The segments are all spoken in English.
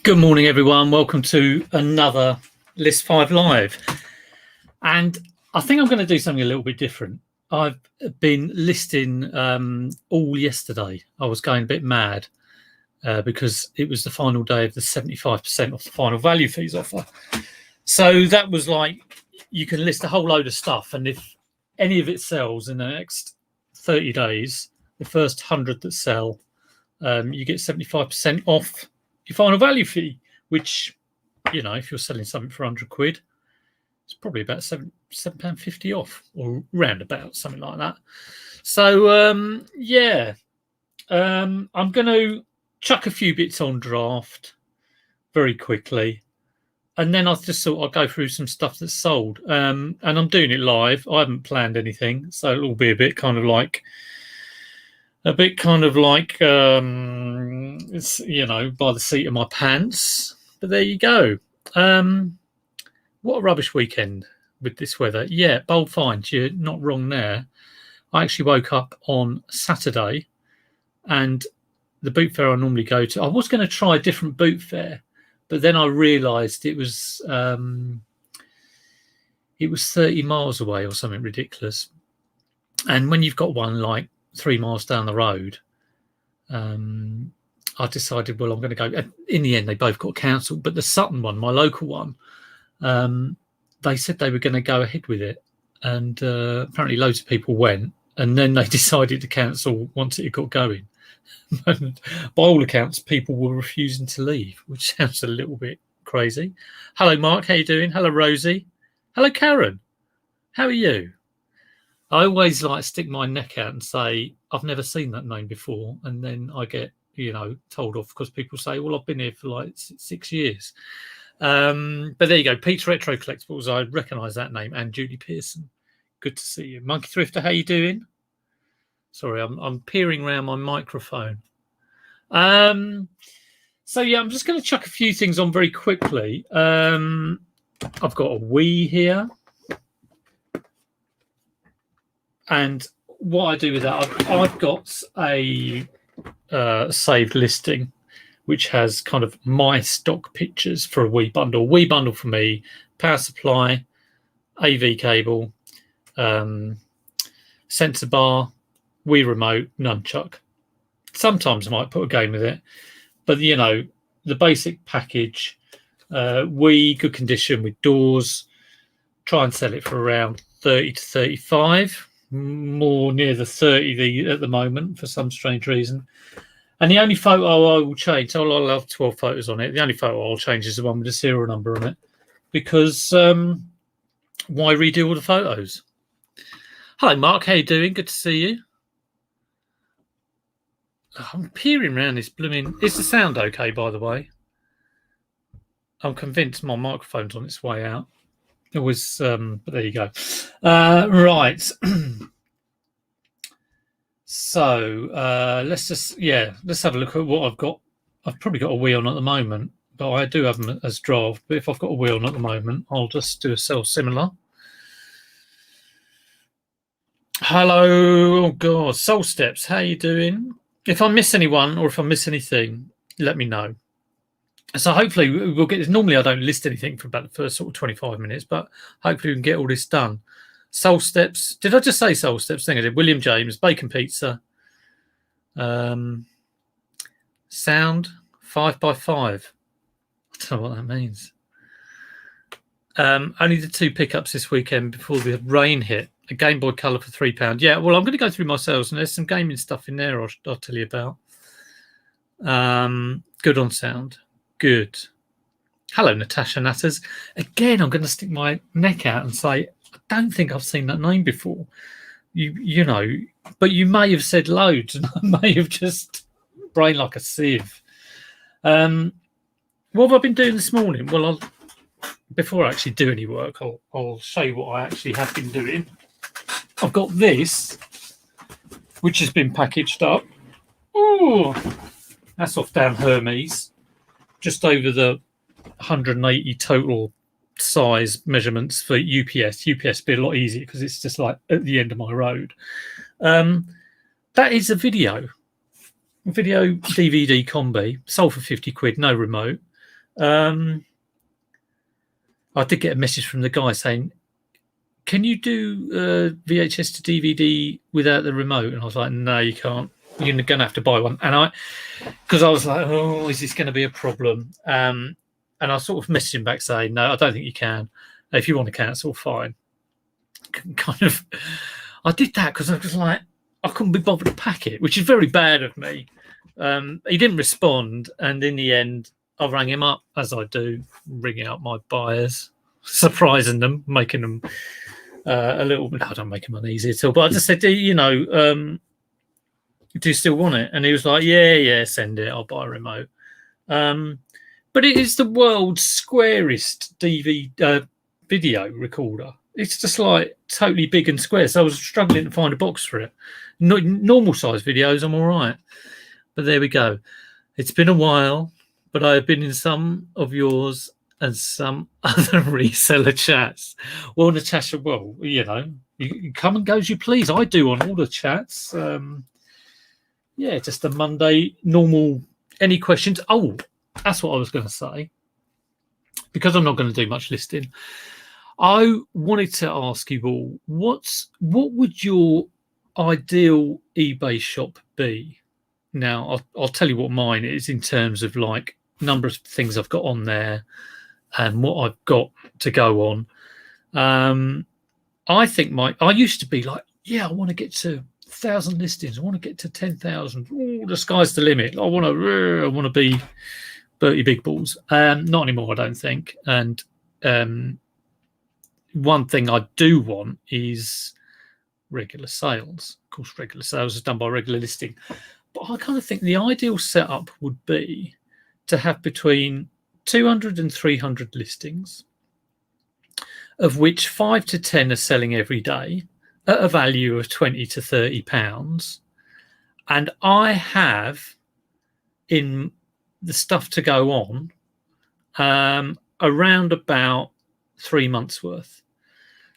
Good morning, everyone. Welcome to another List 5 Live. And I think I'm going to do something a little bit different. I've been listing all yesterday. I was going a bit mad because it was the final day of the 75% off the final value fees offer. So that was like, you can list a whole load of stuff. And if any of it sells in the next 30 days, the first 100 that sell, you get 75% off your final value fee, which, you know, if you're selling something for 100 quid, it's probably about £7.50 off, or roundabout, something like that. So, I'm going to chuck a few bits on draft very quickly. And then I just thought I'll go through some stuff that's sold. And I'm doing it live. I haven't planned anything. So it'll be a bit kind of like, it's, you know, by the seat of my pants. But there you go. What a rubbish weekend with this weather. Yeah, bold finds. You're not wrong there. I actually woke up on Saturday, and the boot fair I normally go to, I was going to try a different boot fair, but then I realised it was 30 miles away or something ridiculous. And when you've got one like 3 miles down the road, I decided, well, I'm going to go. In the end, they both got cancelled. But the Sutton one, my local one, they said they were going to go ahead with it. And apparently loads of people went. And then they decided to cancel once it got going. And by all accounts, people were refusing to leave, which sounds a little bit crazy. Hello, Mark. How you doing? Hello, Rosie. Hello, Karen. How are you? I always like stick my neck out and say, I've never seen that name before. And then I get, you know, told off because people say, well, I've been here for like 6 years. But there you go. Pete's Retro Collectibles. I recognise that name. And Judy Pearson. Good to see you. Monkey Thrifter, how you doing? Sorry, I'm peering around my microphone. So, yeah, I'm just going to chuck a few things on very quickly. I've got a Wii here. And what I do with that, I've got a saved listing, which has kind of my stock pictures for a Wii bundle. Wii bundle for me, power supply, AV cable, sensor bar, Wii remote, nunchuck. Sometimes I might put a game with it, but you know, the basic package, Wii, good condition with doors. Try and sell it for around 30 to 35. More near the 30 at the moment for some strange reason. And the only photo I will change, I'll have 12 photos on it. The only photo I'll change is the one with the serial number on it, because why redo all the photos? Hello, Mark. How you doing? Good to see you. I'm peering around this blooming. Is the sound okay, by the way? I'm convinced my microphone's on its way out. It was, but there you go. Right. So let's have a look at what I've got. I've probably got a Wii on at the moment, but I do have them as draft. But if I've got a Wii on at the moment, I'll just do a sell similar. Hello, oh God, Soul Steps, how you doing? If I miss anyone or if I miss anything, let me know. So hopefully we'll get this. Normally I don't list anything for about the first sort of 25 minutes, but hopefully we can get all this done. Soul Steps. Did I just say Soul Steps? I think I did. William James, Bacon Pizza. Sound 5x5. I don't know what that means. Only the 2 pickups this weekend before the rain hit. A Game Boy Color for £3. Yeah, well, I'm going to go through my sales, and there's some gaming stuff in there I'll tell you about. Good on sound. Good. Hello, Natasha Natters. Again, I'm going to stick my neck out and say, I don't think I've seen that name before. You know, but you may have said loads, and I may have just brain like a sieve. What have I been doing this morning? Well, before I actually do any work, I'll show you what I actually have been doing. I've got this, which has been packaged up. Oh, that's off down Hermes. Just over the 180 total size measurements for UPS. UPS be a lot easier because it's just like at the end of my road. That is a video DVD combi, sold for 50 quid, no remote. I did get a message from the guy saying, can you do VHS to DVD without the remote? And I was like, no, you can't. You're going to have to buy one. And because I was like, oh, is this going to be a problem? And I sort of messaged him back saying, no, I don't think you can. If you want to cancel, fine. Kind of, I did that because I was like, I couldn't be bothered to pack it, which is very bad of me. He didn't respond. And in the end, I rang him up, as I do, ringing up my buyers, surprising them, making them a little bit. I don't make them uneasy at all, but I just said, do you still want it? And he was like, yeah, send it. I'll buy a remote. But it is the world's squarest DVD video recorder. It's just like totally big and square. So I was struggling to find a box for it. Normal size videos, I'm all right. But there we go. It's been a while, but I have been in some of yours and some other reseller chats. Well, Natasha, well, you come and go as you please. I do on all the chats. Just a Monday normal. Any questions? Oh, that's what I was going to say. Because I'm not going to do much listing, I wanted to ask you all, what would your ideal eBay shop be? Now, I'll tell you what mine is in terms of like number of things I've got on there and what I've got to go on. I think I used to be like, I want to get to 1,000 listings. I want to get to 10,000. Oh, the sky's the limit. I want to be Bertie Big Balls. Not anymore, I don't think. And one thing I do want is regular sales. Of course, regular sales is done by regular listing. But I kind of think the ideal setup would be to have between 200 and 300 listings, of which 5 to 10 are selling every day at a value of 20 to 30 pounds. And I have in the stuff to go on around about 3 months worth.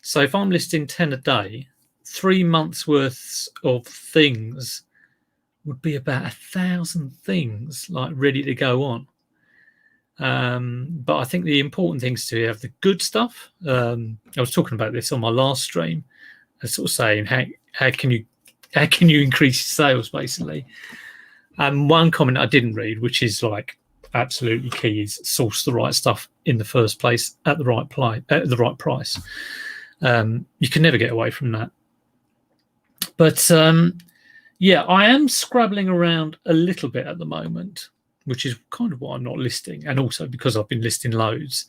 So if I'm listing 10 a day, 3 months worth of things would be about 1,000 things like ready to go on. But I think the important thing is to have the good stuff. I was talking about this on my last stream. I was sort of saying how can you increase your sales basically. And one comment I didn't read, which is like absolutely key, is source the right stuff in the first place at the right price. You can never get away from that. But I am scrabbling around a little bit at the moment, which is kind of why I'm not listing, and also because I've been listing loads.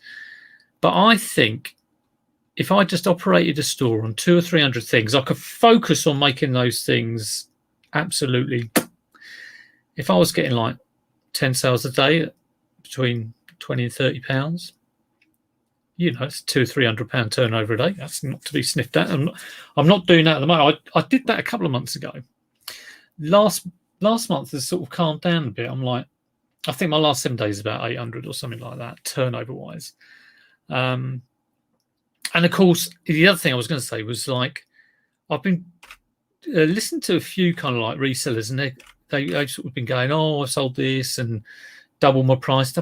But I think if I just operated a store on 200 or 300 things, I could focus on making those things absolutely. If I was getting like 10 sales a day between 20 and 30 pounds, it's £200 or £300 turnover a day. That's not to be sniffed at. I'm not doing that at the moment. I did that a couple of months ago. Last month has sort of calmed down a bit. I'm like, I think my last 7 days is about 800 or something like that, turnover wise. And of course, the other thing I was going to say was like, I've been listening to a few kind of like resellers, and they've sort of been going, I sold this and double my price.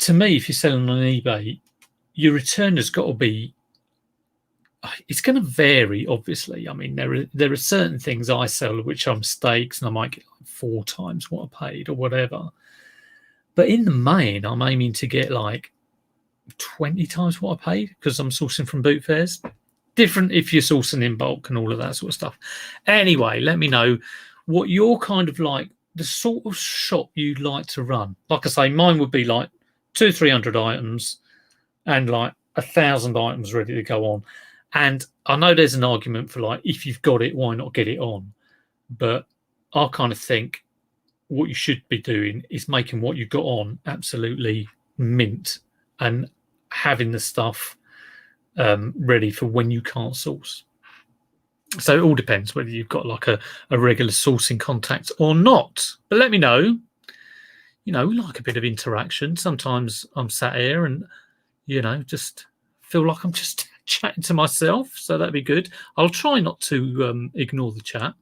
To me, if you're selling on eBay, your return has got to be. It's going to vary, obviously. I mean, there are certain things I sell which are mistakes, and I might get like 4 times what I paid or whatever. But in the main, I'm aiming to get like 20 times what I paid because I'm sourcing from boot fairs. Different if you're sourcing in bulk and all of that sort of stuff. Anyway, let me know what you're kind of like, the sort of shop you'd like to run. Like I say, mine would be like 200 or 300 items and like 1,000 items ready to go on. And I know there's an argument for like, if you've got it, why not get it on? But I kind of think what you should be doing is making what you've got on absolutely mint and having the stuff ready for when you can't source. So it all depends whether you've got like a regular sourcing contact or not. But let me know. We like a bit of interaction. Sometimes I'm sat here and, just feel like I'm just chatting to myself. So that'd be good. I'll try not to ignore the chat.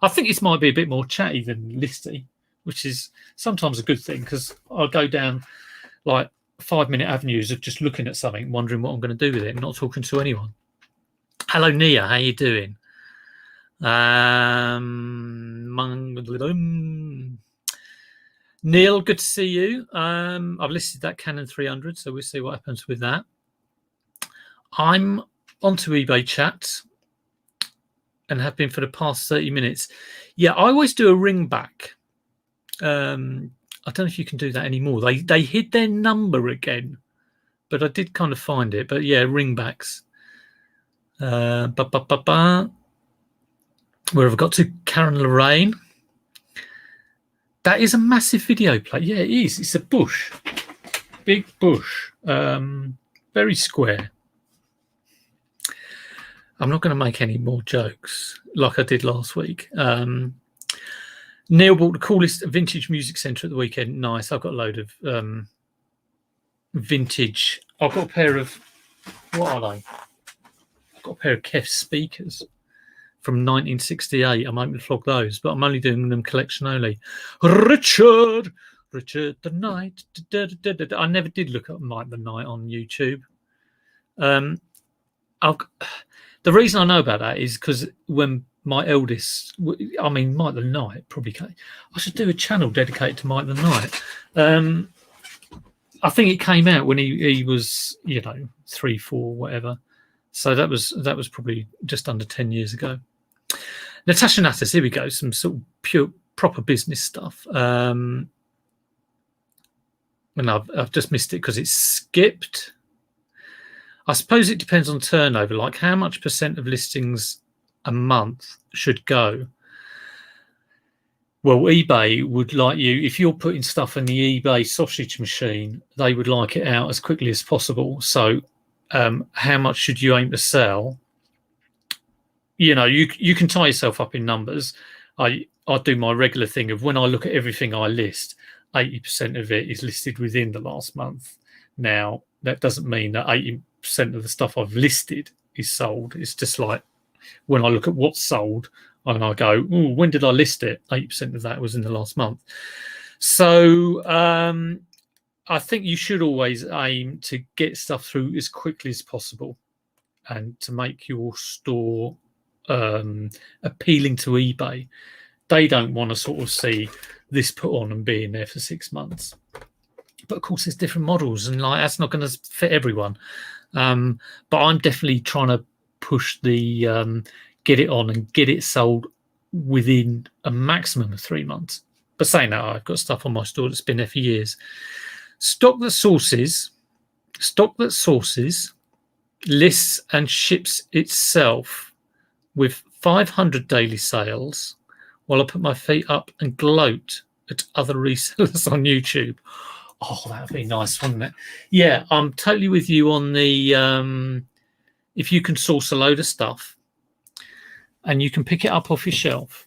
I think this might be a bit more chatty than listy. which is sometimes a good thing because I'll go down like 5-minute avenues of just looking at something, wondering what I'm going to do with it, and not talking to anyone. Hello, Nia. How you doing? Neil, good to see you. I've listed that Canon 300, so we'll see what happens with that. I'm onto eBay chat and have been for the past 30 minutes. Yeah, I always do a ring back. I don't know if you can do that anymore. They hid their number again, but I did kind of find it. But yeah, ring backs. Where have I got to? Karen Lorraine. That is a massive video plate. Yeah, it is. It's a bush. Big bush. Very square. I'm not going to make any more jokes like I did last week. Neil bought the coolest vintage music centre at the weekend. Nice. I've got a load of vintage. I've got a pair of, what are they? I've got a pair of Kef speakers from 1968. I'm hoping to flog those, but I'm only doing them collection only. Richard the Knight. I never did look up Mike the Knight on YouTube. The reason I know about that is because when my eldest, I mean, Mike the Knight probably came. I should do a channel dedicated to Mike the Knight. I think it came out when he was, 3, 4, whatever. So that was probably just under 10 years ago. Natasha Nattis, here we go. Some sort of pure, proper business stuff. And I've just missed it because it's skipped. I suppose it depends on turnover, like how much % of listings a month should go. Well, eBay would like you, if you're putting stuff in the eBay sausage machine, they would like it out as quickly as possible. So how much should you aim to sell? You can tie yourself up in numbers. I do my regular thing of when I look at everything I list, 80% of it is listed within the last month. Now, that doesn't mean that 80% of the stuff I've listed is sold. It's just like when I look at what's sold and I go, "Ooh, when did I list it?" 80% of that was in the last month. So I think you should always aim to get stuff through as quickly as possible and to make your store appealing to eBay. They don't want to sort of see this put on and be in there for 6 months. But of course, there's different models, and like that's not going to fit everyone. But I'm definitely trying to push the get it on and get it sold within a maximum of 3 months. But saying that, I've got stuff on my store that's been there for years. Stock that sources, lists and ships itself with 500 daily sales, while I put my feet up and gloat at other resellers on YouTube. Oh, that would be nice, wouldn't it? Yeah, I'm totally with you on the if you can source a load of stuff and you can pick it up off your shelf.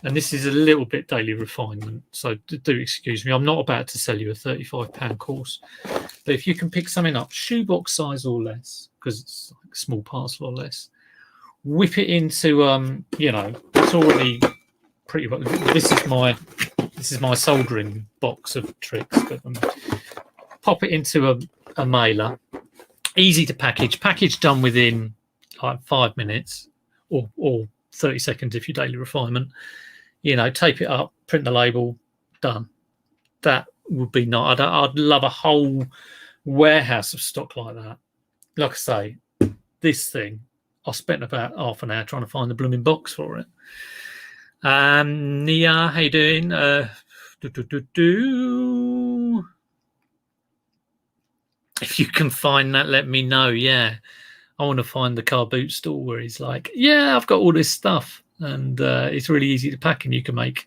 And this is a little bit daily refinement, so do excuse me. I'm not about to sell you a £35 course. But if you can pick something up, shoebox size or less, because it's like a small parcel or less, whip it into, it's already pretty well. This is my soldering box of tricks. But pop it into a mailer, easy to package done within like 5 minutes or 30 seconds if you're daily refinement. Tape it up, print the label, done. That would be nice. I'd love a whole warehouse of stock like that. Like I say, this thing, I spent about half an hour trying to find the blooming box for it. Nia, how you doing? If you can find that, let me know. Yeah, I want to find the car boot store where he's like, yeah, I've got all this stuff, and it's really easy to pack, and you can make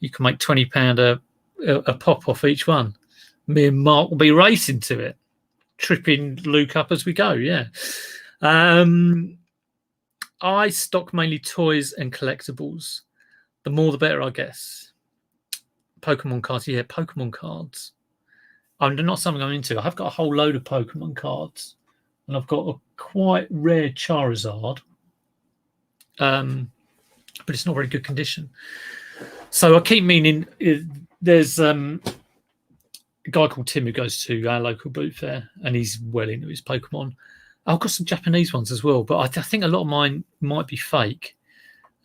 £20 a pop off each one. Me and Mark will be racing to it, tripping Luke up as we go. Yeah. I stock mainly toys and collectibles. The more the better, I guess. Pokemon cards, yeah, Pokemon cards. Not something I'm into. I've got a whole load of Pokemon cards, and I've got a quite rare Charizard, but it's not very good condition. So I keep meaning there's a guy called Tim who goes to our local boot fair, and he's well into his Pokemon. I've got some Japanese ones as well, but I think a lot of mine might be fake.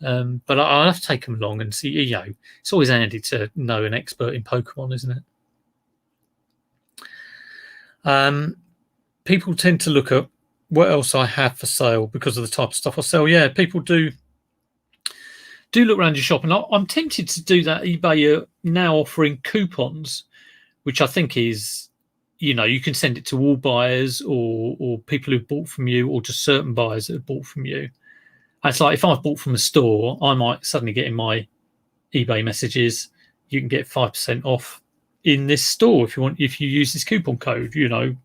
But I'll have to take them along and see. You know, it's always handy to know an expert in Pokemon, isn't it? People tend to look at what else I have for sale because of the type of stuff I sell. Yeah, people do look around your shop, and I'm tempted to do that. eBay are now offering coupons, which I think is, you know, you can send it to all buyers or people who've bought from you, or just certain buyers that have bought from you. And it's like, if I've bought from a store, I might suddenly get in my eBay messages, you can get 5% off in this store if you use this coupon code, you know,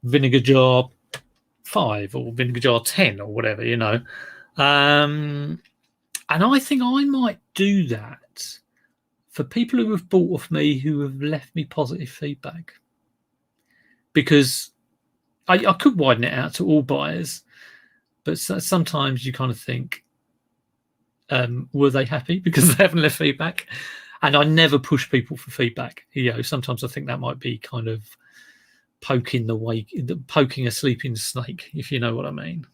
vinegar jar 5 or vinegar jar 10 or whatever, you know. And I think I might do that for people who have bought off me who have left me positive feedback, because I could widen it out to all buyers, but sometimes you kind of think, were they happy because they haven't left feedback? And I never push people for feedback. You know, sometimes I think that might be kind of poking a sleeping snake, if you know what I mean.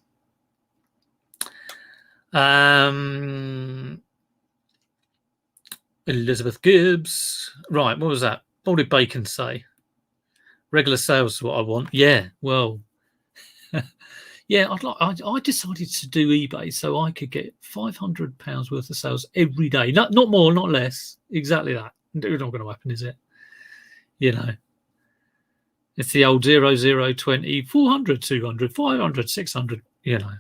Elizabeth Gibbs. Right, what was that? What did Bacon say? Regular sales is what I want. Yeah, well, yeah, I decided to do eBay so I could get £500 worth of sales every day. Not more, not less. Exactly that. It's not going to happen, is it? You know, it's the old 0, 0, 20, 400, 200, 500, 600. You know,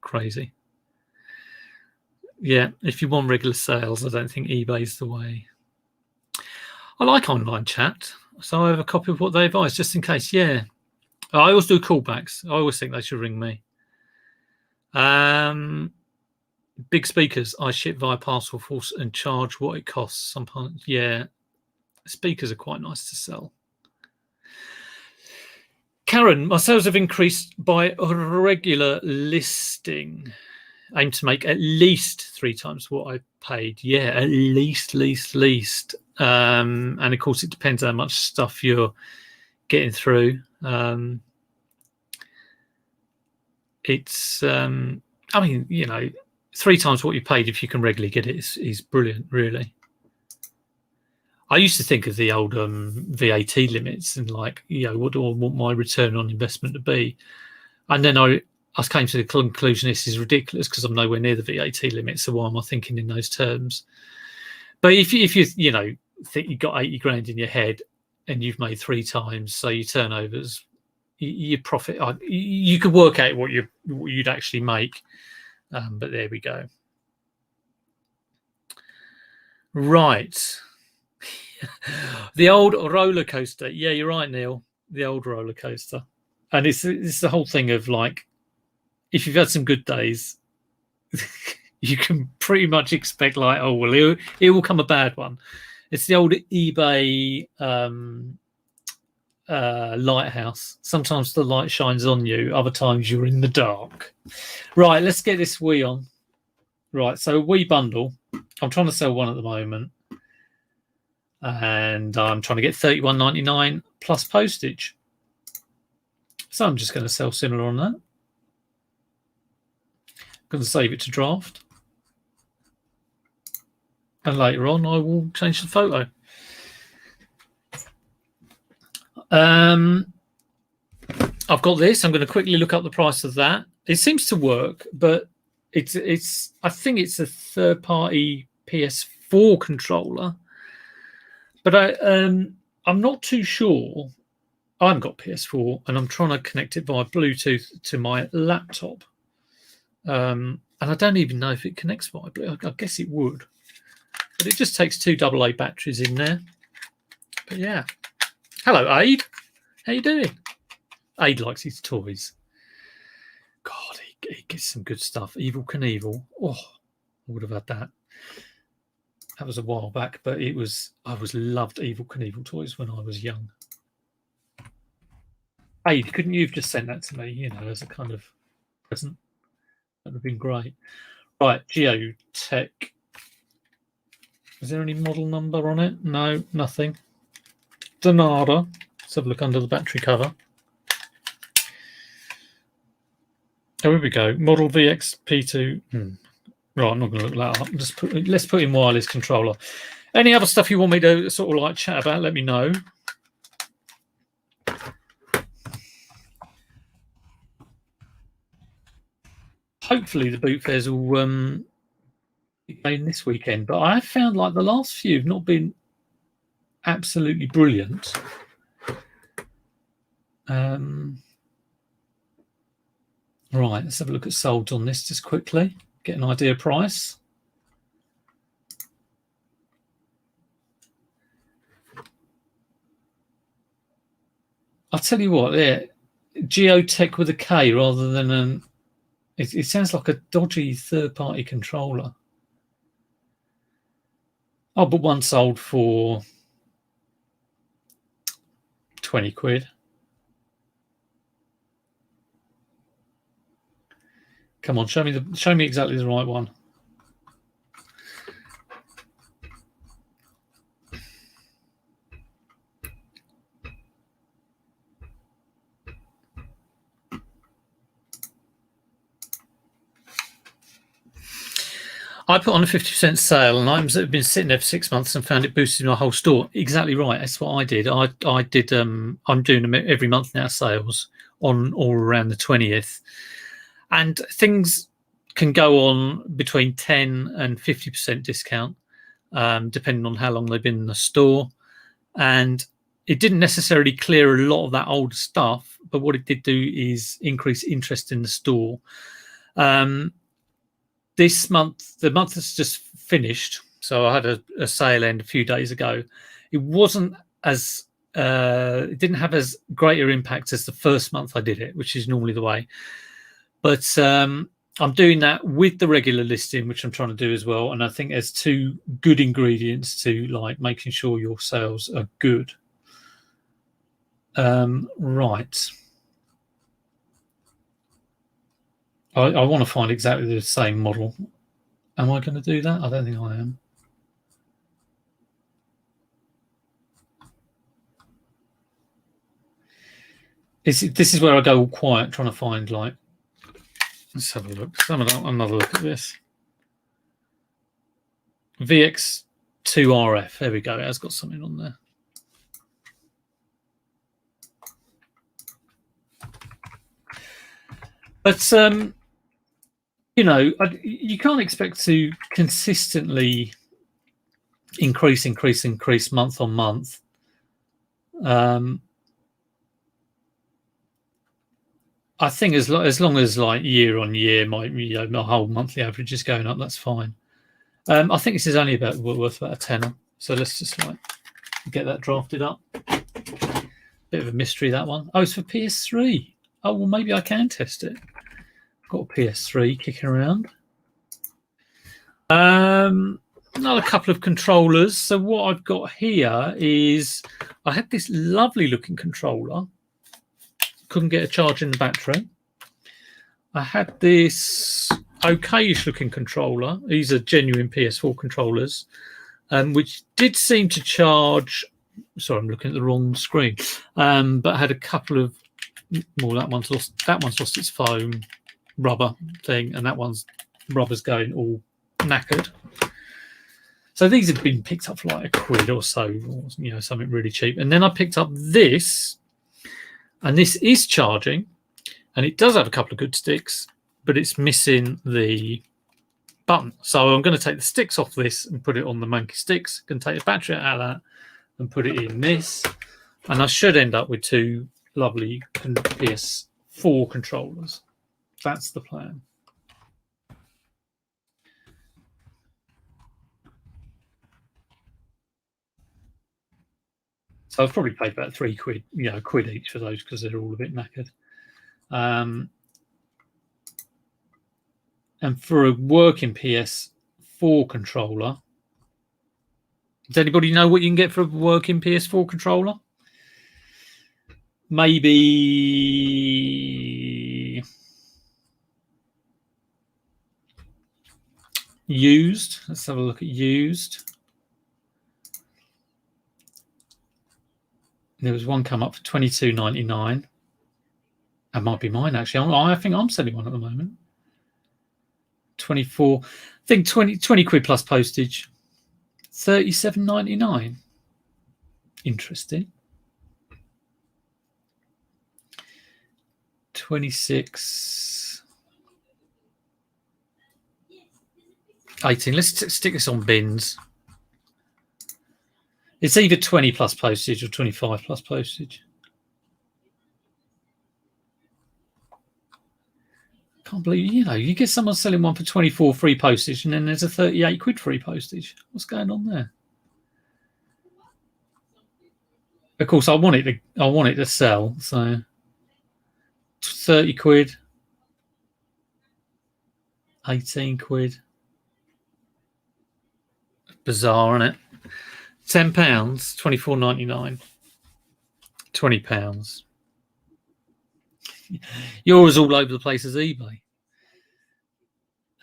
crazy. Yeah, if you want regular sales, I don't think eBay's the way. I like online chat, so I have a copy of what they advise just in case. Yeah, I always do callbacks. I always think they should ring me. Big speakers, I ship via parcel force and charge what it costs. Sometimes, yeah, speakers are quite nice to sell. Karen, my sales have increased by a regular listing. Aim to make at least 3 times what I paid. Yeah, at least. And of course, it depends how much stuff you're getting through. It's, I mean, you know, 3 times what you paid if you can regularly get it is brilliant, really. I used to think of the old VAT limits and, like, you know, what do I want my return on investment to be? And then I came to the conclusion this is ridiculous because I'm nowhere near the VAT limit. So why am I thinking in those terms? But if you know, think you've got 80 grand in your head and you've made 3 times, so your turnovers, your profit, you could work out what you'd actually make. But there we go. Right. The old roller coaster. Yeah, you're right, Neil. The old roller coaster. And it's the whole thing of, like, if you've had some good days, you can pretty much expect, like, oh, well, it will come a bad one. It's the old eBay lighthouse. Sometimes the light shines on you, other times you're in the dark. Right, let's get this Wii on. Right, so Wii bundle. I'm trying to sell one at the moment, and I'm trying to get $31.99 plus postage. So I'm just going to sell similar on that. I'm going to save it to draft, and later on I will change the photo. I've got this. I'm going to quickly look up the price of that. It seems to work, but it's I think it's a third-party PS4 controller, but I'm not too sure. I haven't got PS4, and I'm trying to connect it via Bluetooth to my laptop. And I don't even know if it connects via Bluetooth. I guess it would, but it just takes 2 AA batteries in there. But yeah, hello, Aid. How you doing? Aid likes his toys. God, he gets some good stuff. Evil Knievel. Oh, I would have had that. That was a while back, but I loved Evil Knievel toys when I was young. Aid, couldn't you have just sent that to me, you know, as a kind of present? That would have been great. Right, Geotech Is there any model number on it? No, nothing. Donada. Let's have a look under the battery cover. Oh, here we go. Model VXP2. Right, I'm not going to look that up. Let's put in wireless controller. Any other stuff you want me to sort of like chat about, let me know. Hopefully the boot fairs will be going this weekend, but I have found like the last few have not been absolutely brilliant. Right, let's have a look at solds on this just quickly, get an idea of price. I'll tell you what, yeah, Geotech with a K rather than an... It sounds like a dodgy third-party controller. Oh, but one sold for 20 quid. Come on, show me exactly the right one. I put on a 50% sale on items that have been sitting there for 6 months and found it boosted my whole store. Exactly right. That's what I did. I did. I'm doing them every month now. Sales on all around the 20th, and things can go on between 10 and 50% discount, depending on how long they've been in the store. And it didn't necessarily clear a lot of that old stuff, but what it did do is increase interest in the store. This month, the month that's just finished, so I had a sale end a few days ago. It wasn't as it didn't have as greater impact as the first month I did it, which is normally the way. But I'm doing that with the regular listing, which I'm trying to do as well. And I think there's two good ingredients to like making sure your sales are good. Right. I want to find exactly the same model. Am I going to do that? I don't think I am. This is where I go all quiet, trying to find like. Let's have a look. Another look at this. VX2RF. There we go. It has got something on there. But you know, you can't expect to consistently increase month on month. I think as long as like year on year, my whole monthly average is going up, that's fine. I think this is only worth about a tenner. So let's just like get that drafted up. Bit of a mystery, that one. Oh, it's for PS3. Oh, well, maybe I can test it. Got a PS3 kicking around. Another couple of controllers. So what I've got here is I had this lovely looking controller. Couldn't get a charge in the battery. I had this okayish looking controller. These are genuine Ps4 controllers, which did seem to charge. Sorry, I'm looking at the wrong screen. But had a couple of. Well, that one's lost its foam rubber thing, and that one's rubber's going all knackered. So these have been picked up for like £1 or so, or, something really cheap. And then I picked up this, and this is charging, and it does have a couple of good sticks, but it's missing the button. So I'm going to take the sticks off this and put it on the monkey sticks. Can take the battery out of that and put it in this, and I should end up with two lovely PS4 controllers. That's the plan. So I've probably paid about £3, quid each for those because they're all a bit knackered. And for a working PS4 controller, does anybody know what you can get for a working PS4 controller? Maybe used. Let's have a look at used. There was one come up for $22.99. That might be mine, actually. I think I'm selling one at the moment. 24, I think 20 quid plus postage. 37.99. Interesting. 26. 18. Let's stick this on bins. It's either 20 plus postage or 25 plus postage. Can't believe, you get someone selling one for 24 free postage and then there's a 38 quid free postage. What's going on there? Of course, I want it to sell, so 30 quid, 18 quid. Bizarre, isn't it? £10, £24.99. £20. You're as all over the place as eBay.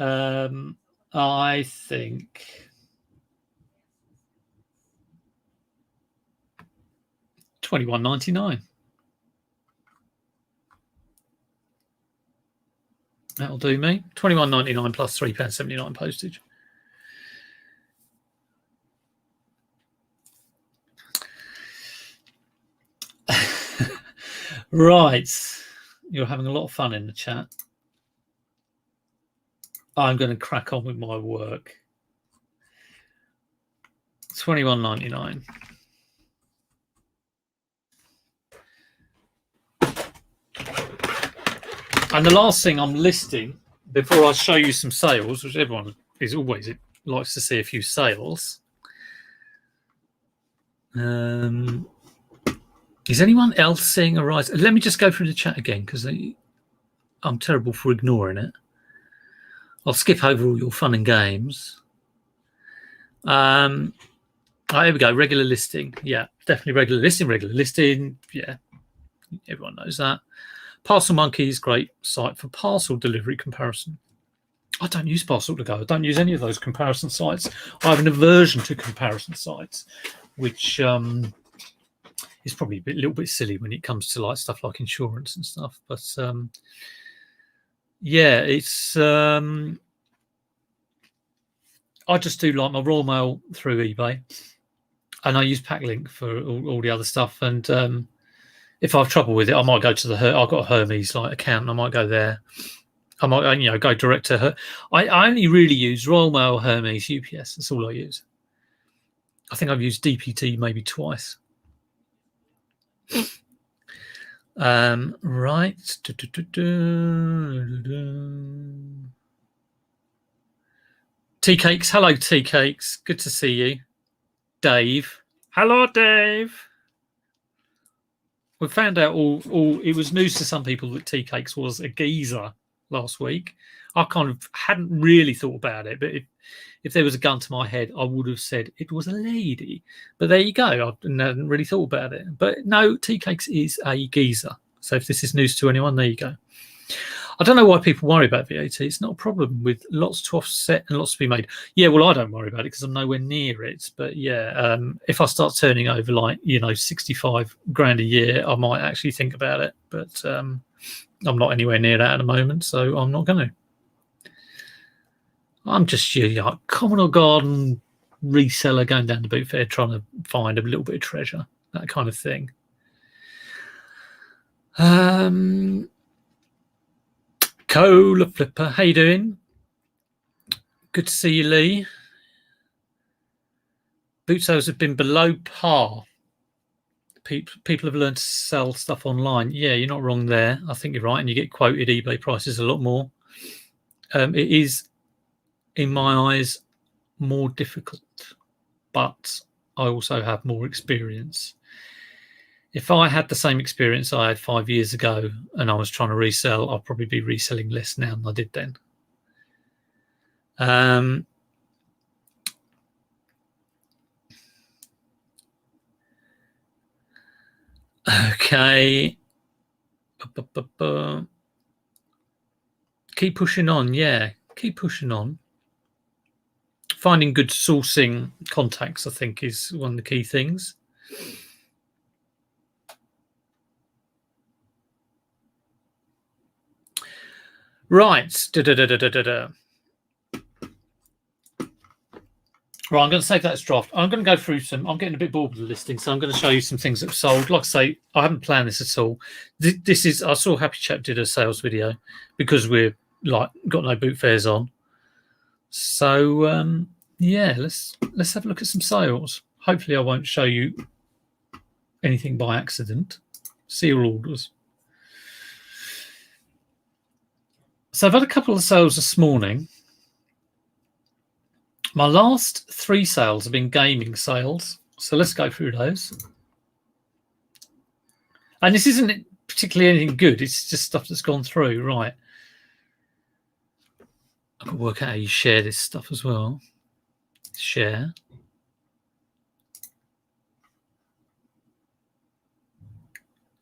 I think £21.99. That'll do me. £21.99 plus £3.79 postage. Right. You're having a lot of fun in the chat. I'm going to crack on with my work. £21.99. And the last thing I'm listing before I show you some sales, which everyone is always likes to see a few sales. Is anyone else seeing a rise? Let me just go through the chat again because I'm terrible for ignoring it. I'll skip over all your fun and games. Here we go. Regular listing. Yeah, definitely regular listing. Yeah, everyone knows that. Parcel Monkeys, great site for parcel delivery comparison. I don't use Parcel to Go. I don't use any of those comparison sites. I have an aversion to comparison sites, which is probably a little bit silly when it comes to stuff like insurance and stuff. But yeah, it's I just do like my Royal Mail through eBay, and I use Packlink for all the other stuff. And if I have trouble with it, I might go to I've got a Hermes account, and I might go there. I might go direct to her. I only really use Royal Mail, Hermes, UPS. That's all I use. I think I've used DPT maybe twice. Right. Tea Cakes. Hello, Tea Cakes. Good to see you. Dave. Hello, Dave. We found out it was news to some people that Tea Cakes was a geezer last week. I kind of hadn't really thought about it, but if there was a gun to my head, I would have said it was a lady. But there you go. I hadn't really thought about it. But no, Tea Cakes is a geezer. So if this is news to anyone, there you go. I don't know why people worry about VAT. It's not a problem, with lots to offset and lots to be made. Yeah, well, I don't worry about it because I'm nowhere near it. But yeah, if I start turning over 65 grand a year, I might actually think about it. But I'm not anywhere near that at the moment, so I'm not going to. I'm just your common garden reseller going down the boot fair trying to find a little bit of treasure, that kind of thing. Cola Flipper, how you doing? Good to see you, Lee. Boot sales have been below par. People have learned to sell stuff online. Yeah, you're not wrong there. I think you're right, and you get quoted eBay prices a lot more. It is, in my eyes, more difficult, but I also have more experience. If I had the same experience I had 5 years ago and I was trying to resell, I'd probably be reselling less now than I did then. Okay. Keep pushing on. Yeah, keep pushing on. Finding good sourcing contacts, I think, is one of the key things. Right. Right, I'm going to save that as draft. I'm going to go through some. I'm getting a bit bored with the listing, so I'm going to show you some things that have sold. Like I say, I haven't planned this at all. This is. I saw Happy Chap did a sales video because we're like got no boot fares on. So yeah, let's have a look at some sales. Hopefully, I won't show you anything by accident. See your orders. So I've had a couple of sales this morning. My last 3 sales have been gaming sales. So let's go through those. And this isn't particularly anything good. It's just stuff that's gone through. Right. I've got to work out how you share this stuff as well. Share.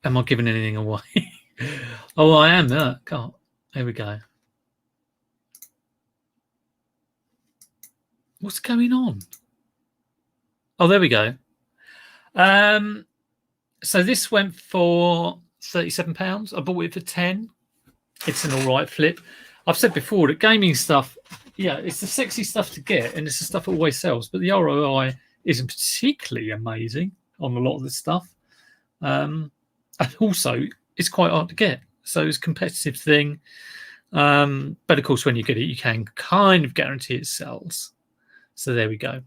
Am I giving anything away? Oh, I am. God. There we go. What's going on? Oh, there we go. So this went for £37. I bought it for 10. It's an all right flip. I've said before that gaming stuff, yeah, it's the sexy stuff to get, and it's the stuff that always sells. But the ROI isn't particularly amazing on a lot of this stuff. And also, it's quite hard to get. So it's a competitive thing. But of course, when you get it, you can kind of guarantee it sells. So there we go.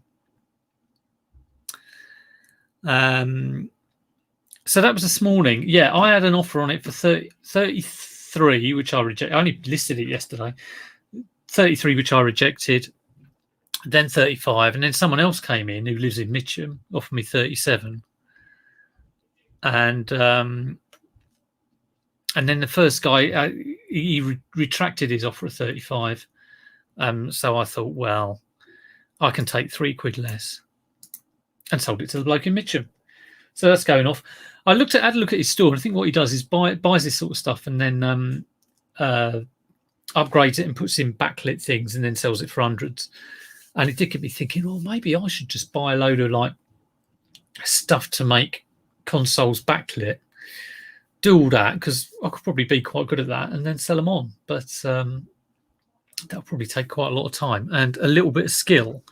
So that was this morning. Yeah, I had an offer on it for 33, which I rejected. I only listed it yesterday. 33, which I rejected. Then 35, and then someone else came in who lives in Mitcham, offered me 37. And then the first guy, he retracted his offer of 35. So I thought, well, I can take £3 less, and sold it to the bloke in Mitcham. So that's going off. I had a look at his store, and I think what he does is buys this sort of stuff and then upgrades it and puts in backlit things and then sells it for hundreds. And it did get me thinking, oh, maybe I should just buy a load of like stuff to make consoles backlit, do all that, because I could probably be quite good at that, and then sell them on. But that'll probably take quite a lot of time and a little bit of skill.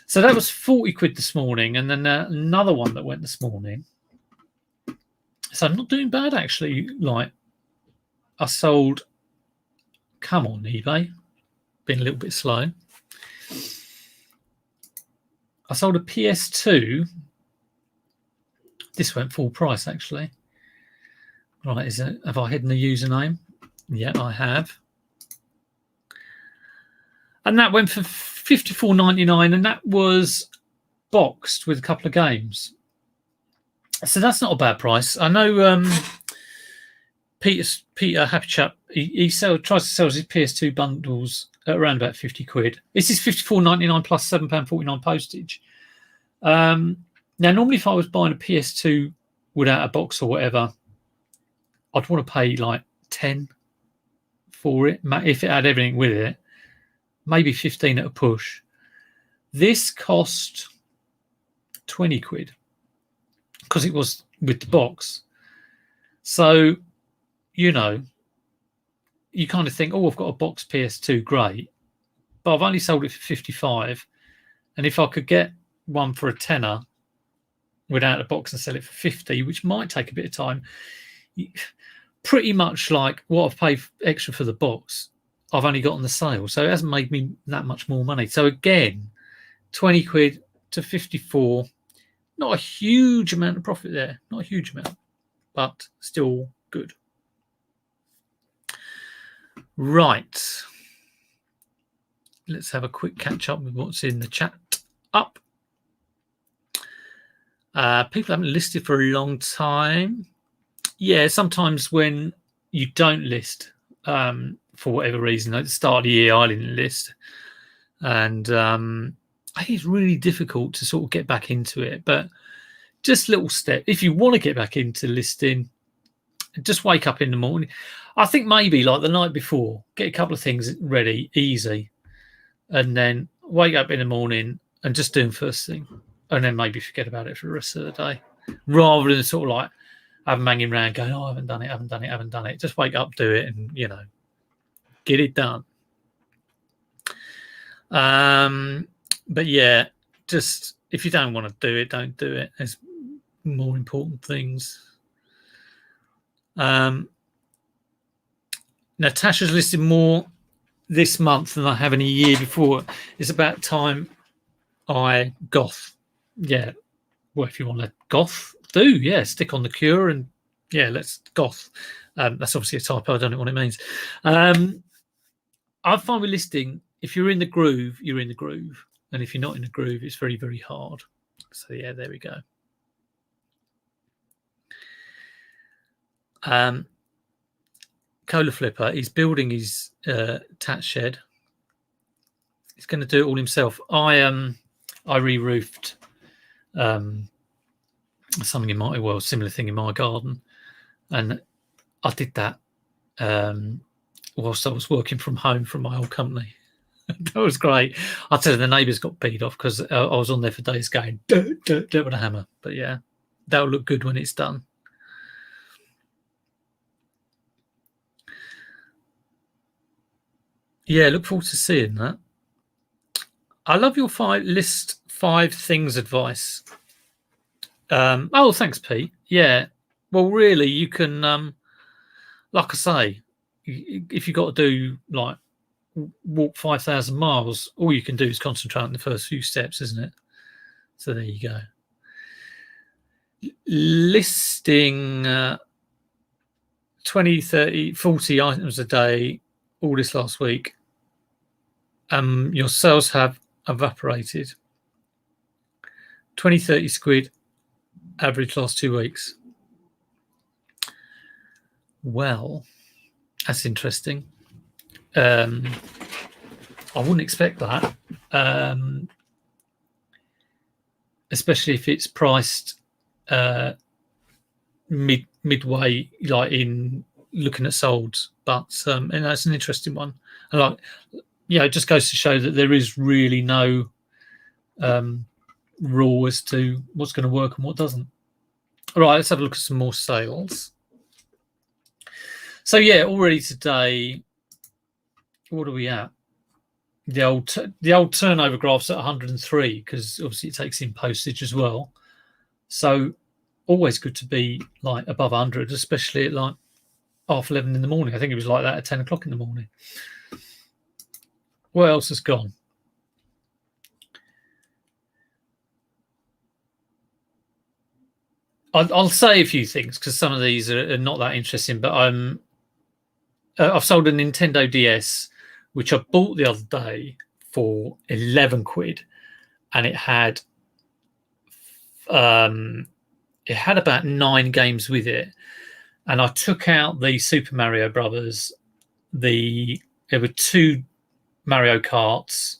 So that was £40 this morning, and then another one that went this morning. So I'm not doing bad, actually. Like, I sold, come on, eBay, been a little bit slow. I sold a PS2. This went full price, actually. Right, have I hidden the username? Yeah, I have. And that went for $54.99, and that was boxed with a couple of games. So that's not a bad price. I know Peter Happy Chap, he tries to sell his PS2 bundles at around about £50. This is $54.99 plus £7.49 postage. Now, normally if I was buying a PS2 without a box or whatever, I'd want to pay like 10 for it if it had everything with it. Maybe 15 at a push. This cost £20 because it was with the box. So, you know, you kind of think, oh, I've got a box PS2, great. But I've only sold it for 55. And if I could get one for a tenner without a box and sell it for 50, which might take a bit of time, pretty much like what I've paid extra for the box, I've only got on the sale. So it hasn't made me that much more money. So again, £20 to 54, not a huge amount of profit there. Not a huge amount, but still good. Right. Let's have a quick catch up with what's in the chat up. People haven't listed for a long time. Yeah, sometimes when you don't list, for whatever reason, at the start of the year, I didn't list. And I think it's really difficult to sort of get back into it. But just little step. If you want to get back into listing, just wake up in the morning. I think maybe like the night before, get a couple of things ready, easy. And then wake up in the morning and just do them first thing. And then maybe forget about it for the rest of the day. Rather than sort of like have them hanging around going, oh, I haven't done it. Just wake up, do it, and, you know, Get it done. But yeah, just if you don't want to do it, don't do it. There's more important things. Natasha's listed more this month than I have in a year before. It's about time I goth. Yeah. Well, if you want to goth, do. Yeah. Stick on the cure and yeah, let's goth. That's obviously a typo. I don't know what it means. I find with listing, if you're in the groove, you're in the groove. And if you're not in the groove, it's very, very hard. So yeah, there we go. Cola Flipper, he's building his tat shed. He's going to do it all himself. I re-roofed something in my, well, similar thing in my garden, and I did that whilst I was working from home from my old company. That was great. I tell you, the neighbours got peed off because I was on there for days going dirt with a hammer. But yeah, that'll look good when it's done. Yeah, look forward to seeing that. I love your list 5 things advice. Oh, thanks, Pete. Yeah. Well, really, you can, like I say, if you've got to do like walk 5,000 miles, all you can do is concentrate on the first few steps, isn't it? So there you go. Listing 20, 30, 40 items a day all this last week. Your sales have evaporated. 20, 30 squid average last 2 weeks. Well, that's interesting. I wouldn't expect that, especially if it's priced midway, like in looking at solds. But and that's an interesting one. And like, yeah, it just goes to show that there is really no rule as to what's going to work and what doesn't. All right, let's have a look at some more sales. So yeah, already today, what are we at? The old turnover graph's at 103 because obviously it takes in postage as well. So always good to be like above 100, especially at like 11:30 in the morning. I think it was like that at 10 o'clock in the morning. What else has gone? I'll say a few things because some of these are not that interesting, but I've sold a Nintendo DS, which I bought the other day for 11 quid, and it had about 9 games with it. And I took out the Super Mario Brothers. There were 2 Mario Karts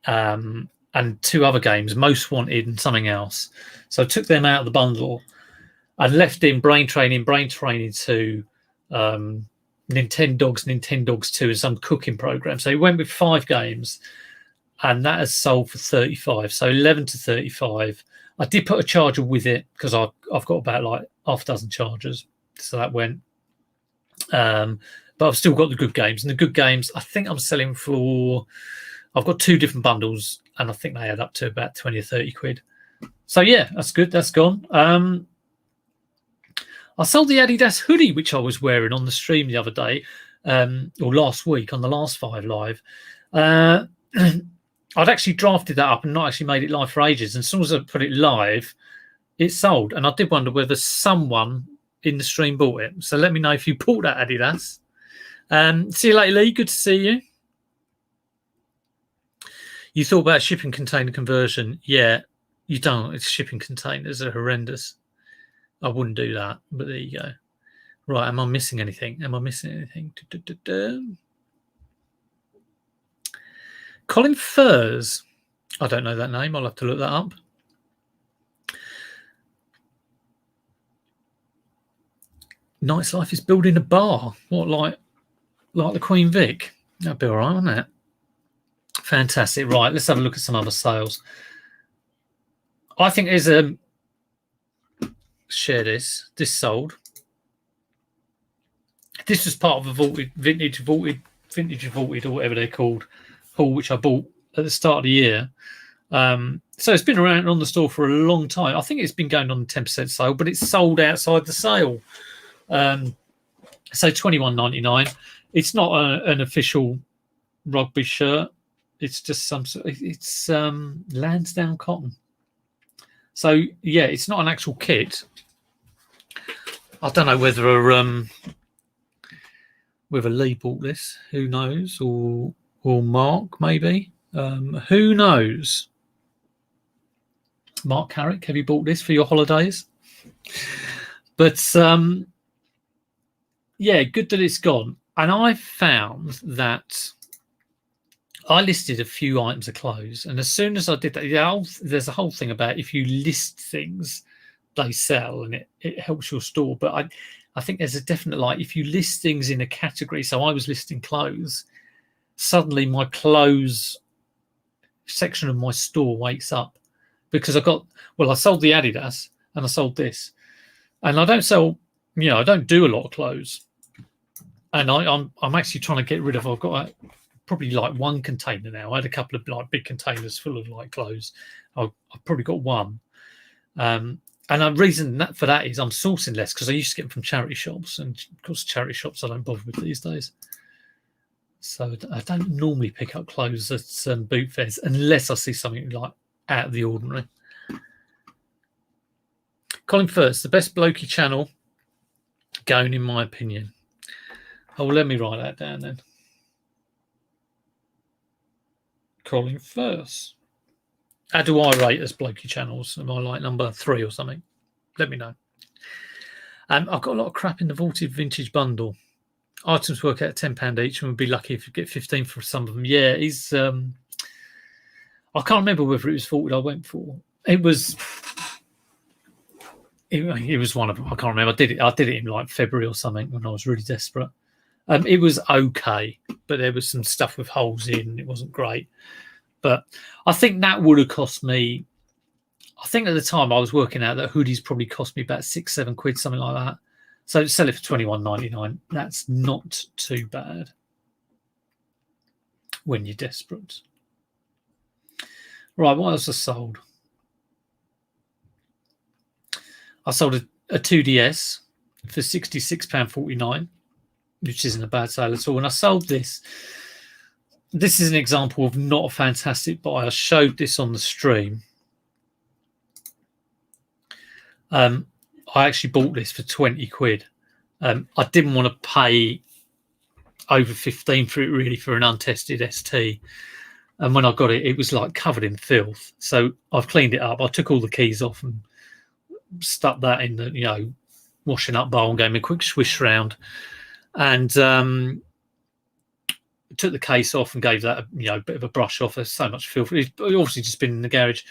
and 2 other games, Most Wanted and something else. So I took them out of the bundle. I left in Brain Training 2, Nintendogs 2, and some cooking program. So it went with 5 games, and that has sold for 35. So 11 to 35. I did put a charger with it because I've got about like half a dozen chargers. So that went. But I've still got the good games. And the good games, I think I'm selling for, I've got 2 different bundles, and I think they add up to about 20 or 30 quid. So yeah, that's good. That's gone. I sold the Adidas hoodie, which I was wearing on the stream the other day, or last week on the last 5 live. I'd actually drafted that up and not actually made it live for ages. And as soon as I put it live, it sold. And I did wonder whether someone in the stream bought it. So let me know if you bought that Adidas. See you later, Lee. Good to see you. You thought about shipping container conversion. Yeah, you don't. It's shipping containers are horrendous. I wouldn't do that, but there you go. Right, am I missing anything? Colin Furs. I don't know that name. I'll have to look that up. Night's Life is building a bar. What, like the Queen Vic? That'd be all right, wouldn't it? Fantastic. Right, let's have a look at some other sales. I think there's a share this sold. This was part of a vintage vaulted vintage vaulted or whatever they're called haul, which I bought at the start of the year. So it's been around on the store for a long time. I think it's been going on 10% sale, but it's sold outside the sale. So $21.99. It's not an official rugby shirt. It's just it's Lansdowne cotton. So yeah, it's not an actual kit. I don't know whether Lee bought this. Who knows? Or Mark maybe. Who knows? Mark Carrick, have you bought this for your holidays? But yeah, good that it's gone. And I found that I listed a few items of clothes, and as soon as I did that, there's a whole thing about if you list things, they sell, and it helps your store. But I think there's a definite, like, if you list things in a category, so I was listing clothes, suddenly my clothes section of my store wakes up, because I sold the Adidas and I sold this, and I don't sell, I don't do a lot of clothes, and I'm actually trying to get rid of. I've got probably like one container now. I had a couple of like big containers full of like clothes. I've probably got one, and the reason for that is I'm sourcing less, because I used to get them from charity shops, and of course charity shops I don't bother with these days. So I don't normally pick up clothes at boot fairs unless I see something like out of the ordinary. Colin First, the best blokey channel going, in my opinion. Oh, well, let me write that down then. Colin First. How do I rate as blokey channels? Am I like number 3 or something? Let me know. I've got a lot of crap in the vaulted vintage bundle. Items work out £10 each, and we'd be lucky if you get 15 for some of them. Yeah, he's. I can't remember whether it was vaulted I went for. It was one of them. I can't remember. I did it in like February or something when I was really desperate. It was okay, but there was some stuff with holes in. It wasn't great. But I think that would have cost me, I think at the time I was working out that hoodies probably cost me about £6-7, something like that. So sell it for $21.99. That's not too bad when you're desperate. Right, what else I sold? I sold a 2DS for £66.49, which isn't a bad sale at all. And I sold this. This is an example of not a fantastic buy. I showed this on the stream. I actually bought this for £20. I didn't want to pay over 15 for it, really, for an untested ST. And when I got it, it was like covered in filth. So I've cleaned it up. I took all the keys off and stuck that in the washing up bowl and gave me a quick swish round, and took the case off and gave that a bit of a brush off. There's so much filth. It's obviously just been in the garage,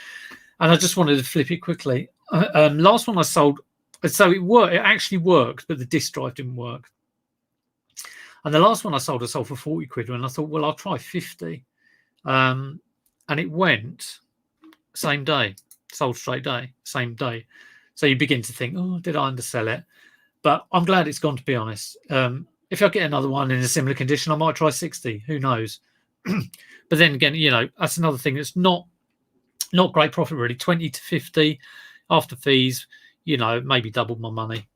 and I just wanted to flip it quickly. Last one I sold, so it worked. It actually worked, but the disk drive didn't work. And the last one I sold for £40, and I thought, well, I'll try 50, and it went same day, sold straight day, same day. So you begin to think, oh, did I undersell it? But I'm glad it's gone, to be honest. If I get another one in a similar condition, I might try 60. Who knows? But then again, that's another thing that's not great profit, really. 20 to 50 after fees, maybe double my money.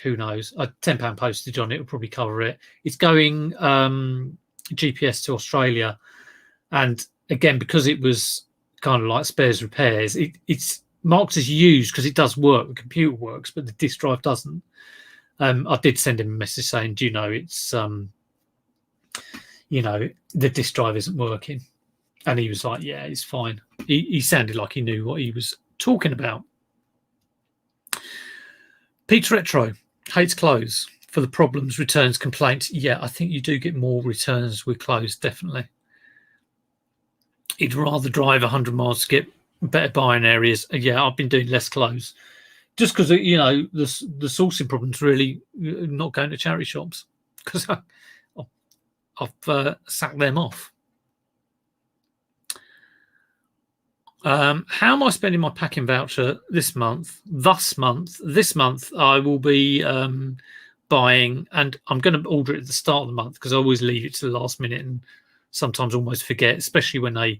Who knows? A £10 postage on it will probably cover it. It's going GPS to Australia. And again, because it was kind of like spares repairs, it's marked as used because it does work. The computer works, but the disk drive doesn't. I did send him a message saying, do you know, it's, the disk drive isn't working. And he was like, yeah, it's fine. He sounded like he knew what he was talking about. Pete's Retro hates clothes for the problems, returns, complaints. Yeah, I think you do get more returns with clothes, definitely. He'd rather drive 100 miles to get better buying areas. Yeah, I've been doing less clothes just because, the sourcing problem's really not going to charity shops, because I've sacked them off. How am I spending my packing voucher this month? This month I will be buying, and I'm going to order it at the start of the month because I always leave it to the last minute and sometimes almost forget, especially when they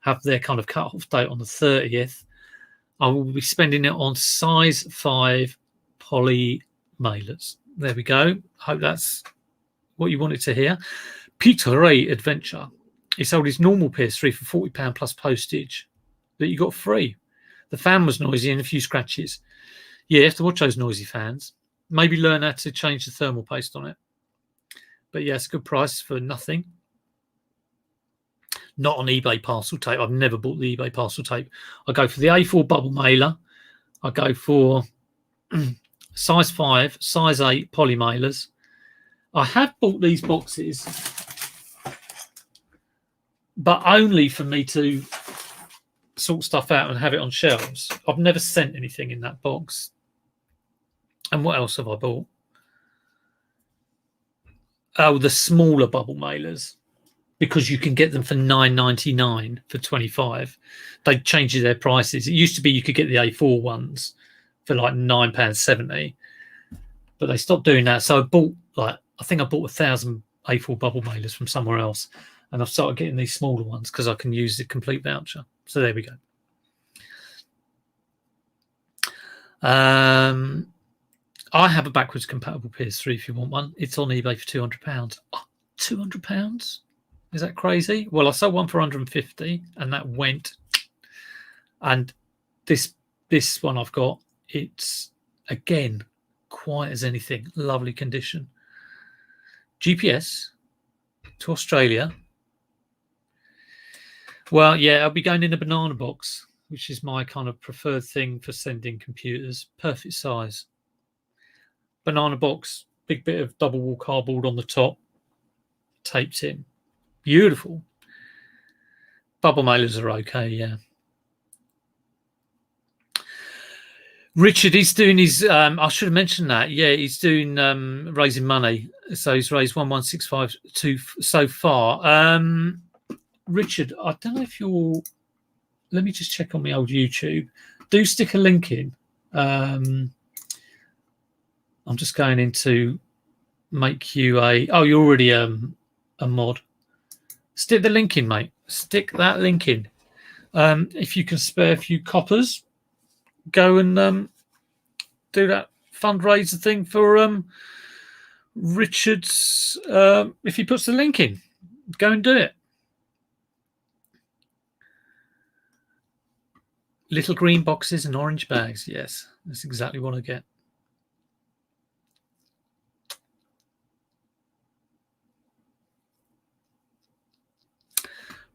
have their kind of cut-off date on the 30th. I will be spending it on size 5 poly mailers. There we go. Hope that's what you wanted to hear. Ps4 Adventure. He sold his normal PS3 for £40 plus postage that you got free. The fan was noisy and a few scratches. Yeah, you have to watch those noisy fans. Maybe learn how to change the thermal paste on it. But yeah, it's a good price for nothing. Not on eBay parcel tape. I've never bought the eBay parcel tape. I go for the A4 bubble mailer. I go for size 5, size 8 poly mailers. I have bought these boxes, but only for me to sort stuff out and have it on shelves. I've never sent anything in that box. And what else have I bought? Oh, the smaller bubble mailers, because you can get them for $9.99 for 25. They changed their prices. It used to be you could get the A4 ones for like £9.70, but they stopped doing that. So I bought I think I bought 1,000 A4 bubble mailers from somewhere else, and I've started getting these smaller ones because I can use the complete voucher. So there we go. I have a backwards compatible PS3 if you want one. It's on eBay for £200. Oh, £200? Is that crazy? Well, I sold one for 150 and that went. And this one I've got, it's again quiet as anything. Lovely condition. GPS to Australia. Well, yeah, I'll be going in a banana box, which is my kind of preferred thing for sending computers. Perfect size. Banana box, big bit of double wall cardboard on the top, taped in. Beautiful. Bubble mailers are okay, yeah. Richard, he's doing his, I should have mentioned that. Yeah, he's doing raising money. So he's raised 11652 so far. Richard, I don't know if you're, let me just check on my old YouTube. Do stick a link in. I'm just going into make you you're already a mod. Stick the link in, mate. Stick that link in. If you can spare a few coppers, go and do that fundraiser thing for Richard's. If he puts the link in, go and do it. Little green boxes and orange bags. Yes, that's exactly what I get.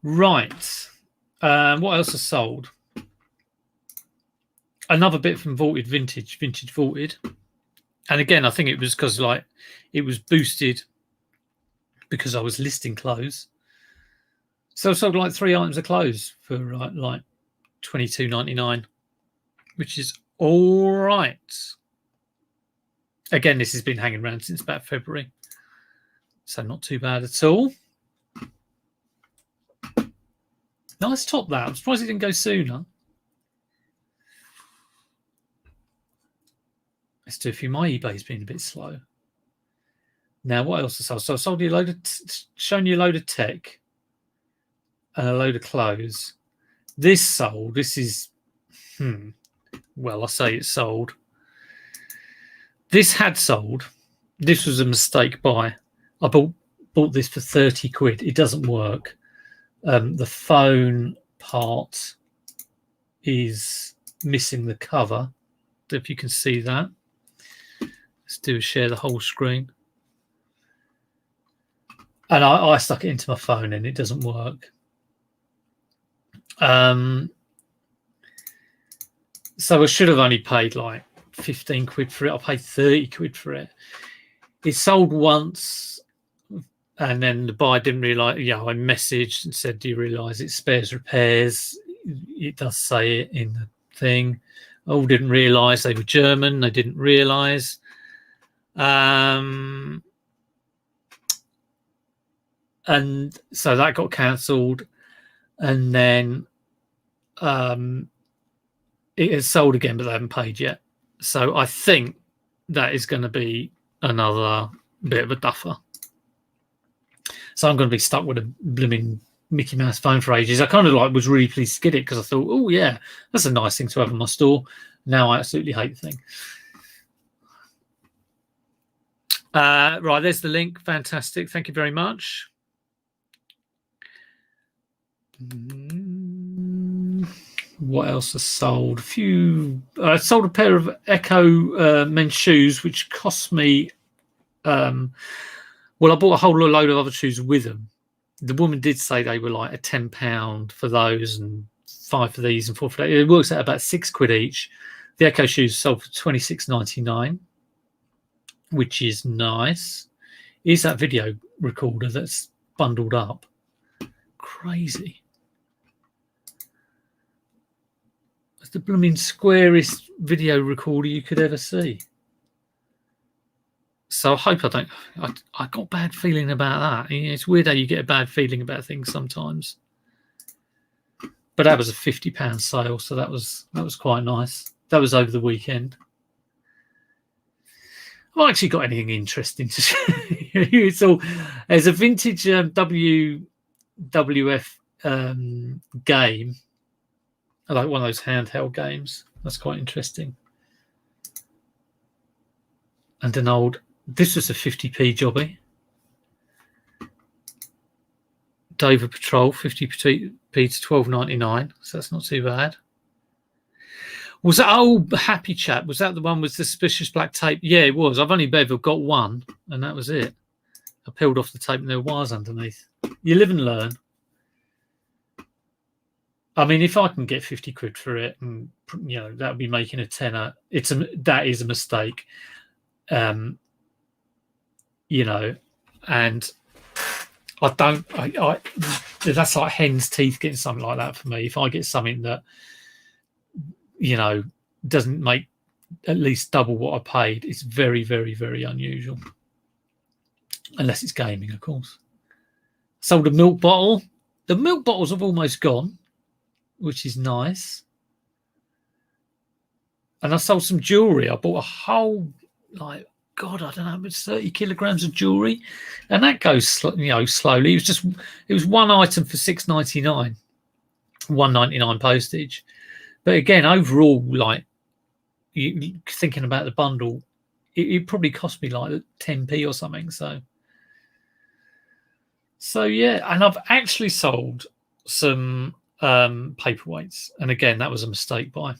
Right. What else is sold? Another bit from Vaulted Vintage Vaulted. And again, I think it was because it was boosted because I was listing clothes. So I sold like 3 items of clothes for like $22.99, which is all right. Again, this has been hanging around since about February. So not too bad at all. Nice top that. I'm surprised it didn't go sooner. Let's do a few. My eBay's been a bit slow. Now, what else I sold? So I sold you a load of, shown you a load of tech and a load of clothes. This sold. This is, well, I say it sold. This had sold. This was a mistake buy. I bought this for 30 quid. It doesn't work. The phone part is missing the cover. If you can see that. Let's share the whole screen. And I stuck it into my phone and it doesn't work. So I should have only paid like 15 quid for it. I paid 30 quid for it. It sold once. And then the buyer didn't realise, I messaged and said, do you realise it spares repairs? It does say it in the thing. Oh, didn't realise they were German. They didn't realise. And so that got cancelled. And then it has sold again, but they haven't paid yet. So I think that is going to be another bit of a duffer. So I'm going to be stuck with a blooming Mickey Mouse phone for ages. I kind of was really pleased to get it because I thought, oh yeah, that's a nice thing to have in my store. Now I absolutely hate the thing. Right, there's the link. Fantastic. Thank you very much. What else has sold? I sold a pair of Echo men's shoes, which cost me. Well, I bought a whole load of other shoes with them. The woman did say they were like a £10 for those, and 5 for these and 4 for that. It works out about £6 each. The Echo shoes sold for $26.99, which is nice. Is that video recorder that's bundled up? Crazy. It's the blooming squarest video recorder you could ever see. So I hope I don't. I got a bad feeling about that. It's weird how you get a bad feeling about things sometimes. But that was a £50 sale, so that was quite nice. That was over the weekend. Have I actually got anything interesting to show you? It's all there's a vintage WWF game, like one of those handheld games. That's quite interesting. And an old. This was a 50p jobby. Dover Patrol, 50p to $12.99. So that's not too bad. Was that old Happy Chat? Was that the one with the suspicious black tape? Yeah, it was. I've only ever got one, and that was it. I peeled off the tape and there were wires underneath. You live and learn. I mean, if I can get £50 for it, and that would be making a tenner. That is a mistake. And I don't. That's like hen's teeth getting something like that for me. If I get something that doesn't make at least double what I paid, it's very, very, very unusual. Unless it's gaming, of course. Sold a milk bottle. The milk bottles have almost gone, which is nice. And I sold some jewelry. I bought a whole I don't know, it's 30 kilograms of jewelry, and that goes slowly. It was one item for $6.99, $1.99 postage. But again, overall, thinking about the bundle, it probably cost me like 10p or something. So yeah, and I've actually sold some paperweights, and again, that was a mistake buy.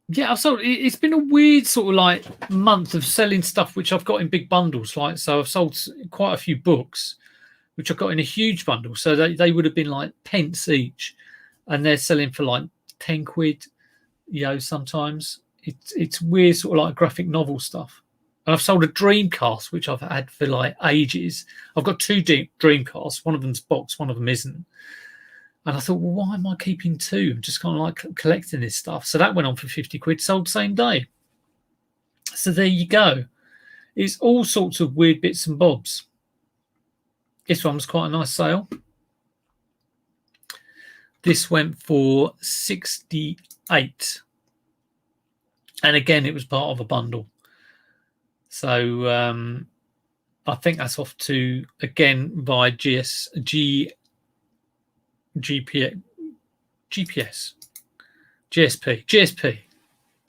Yeah, it's been a weird sort of month of selling stuff which I've got in big bundles. So I've sold quite a few books which I got in a huge bundle. So they would have been like pence each, and they're selling for like £10. Sometimes it's weird sort of graphic novel stuff. And I've sold a Dreamcast which I've had for ages. I've got 2 Dreamcasts. One of them's boxed, one of them isn't. And I thought, well, why am I keeping 2? I'm just kind of collecting this stuff. So that went on for £50, sold same day. So there you go. It's all sorts of weird bits and bobs. This one was quite a nice sale. This went for $68. And again, it was part of a bundle. So I think that's off to, again, via GSP,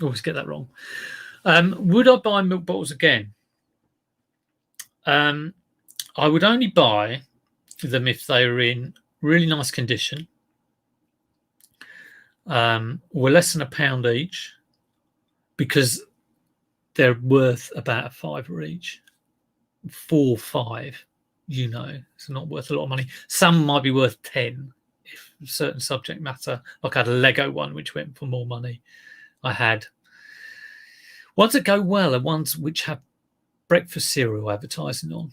always get that wrong. Would I buy milk bottles again? I would only buy them if they were in really nice condition, were less than £1 each, because they're worth about £5 each. 4, 5, it's not worth a lot of money. Some might be worth 10 if certain subject matter. Like I had a Lego one which went for more money. I had ones that go well and ones which have breakfast cereal advertising on,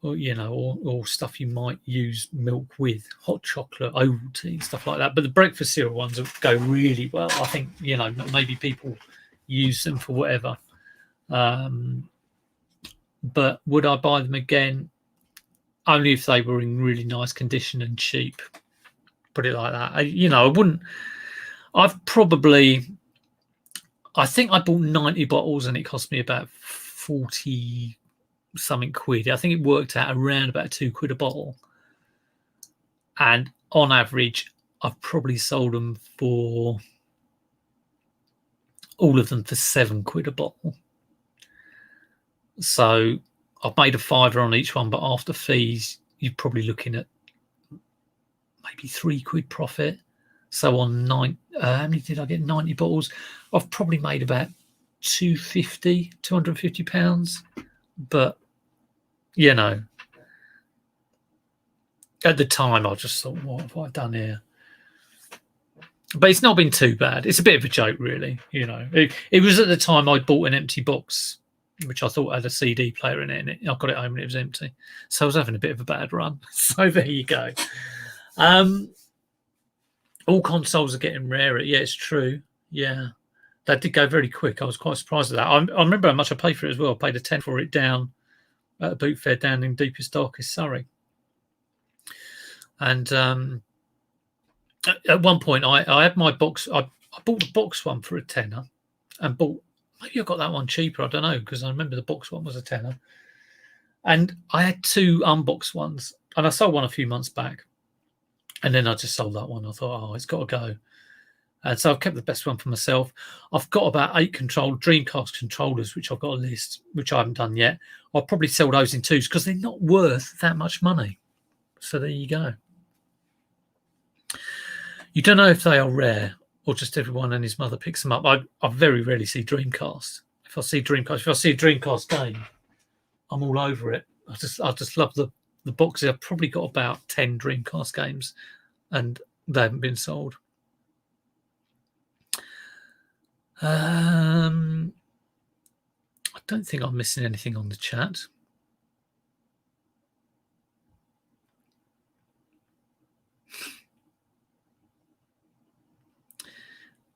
or stuff you might use milk with, hot chocolate, Ovaltine, stuff like that. But the breakfast cereal ones go really well. I think maybe people use them for whatever. But would I buy them again? Only if they were in really nice condition and cheap. Put it like that. I wouldn't. I've probably I think I bought 90 bottles and it cost me about 40 something quid. I think it worked out around about £2 a bottle. And on average, I've probably sold them for all of them for £7 a bottle. So I've made a fiver on each one, but after fees, you're probably looking at maybe £3 profit. So on how many did I get? 90 bottles. I've probably made about £250. But you know, at the time, I just thought, what have I done here? But it's not been too bad. It's a bit of a joke, really. You know, it was at the time I bought an empty box, which I thought had a CD player in it, and I got it home and it was empty. So I was having a bit of a bad run. So there you go. All consoles are getting rarer. Yeah, it's true. Yeah, that did go very quick. I was quite surprised at that. I remember how much I paid for it as well. I paid a £10 for it down at a boot fair down in deepest, darkest Surrey. And at one point, I had my box. I bought the box one for a tenner, and bought. Maybe I got that one cheaper. I don't know, because I remember the box one was a tenner. And I had 2 unboxed ones, and I sold one a few months back. And then I just sold that one. I thought, oh, it's got to go. And so I've kept the best one for myself. I've got about 8 Dreamcast controllers, which I've got a list, which I haven't done yet. I'll probably sell those in twos because they're not worth that much money. So there you go. You don't know if they are rare or just everyone and his mother picks them up. I very rarely see Dreamcast. If I see a Dreamcast game, I'm all over it. I just love the boxes. I've probably got about 10 Dreamcast games and they haven't been sold. I don't think I'm missing anything on the chat.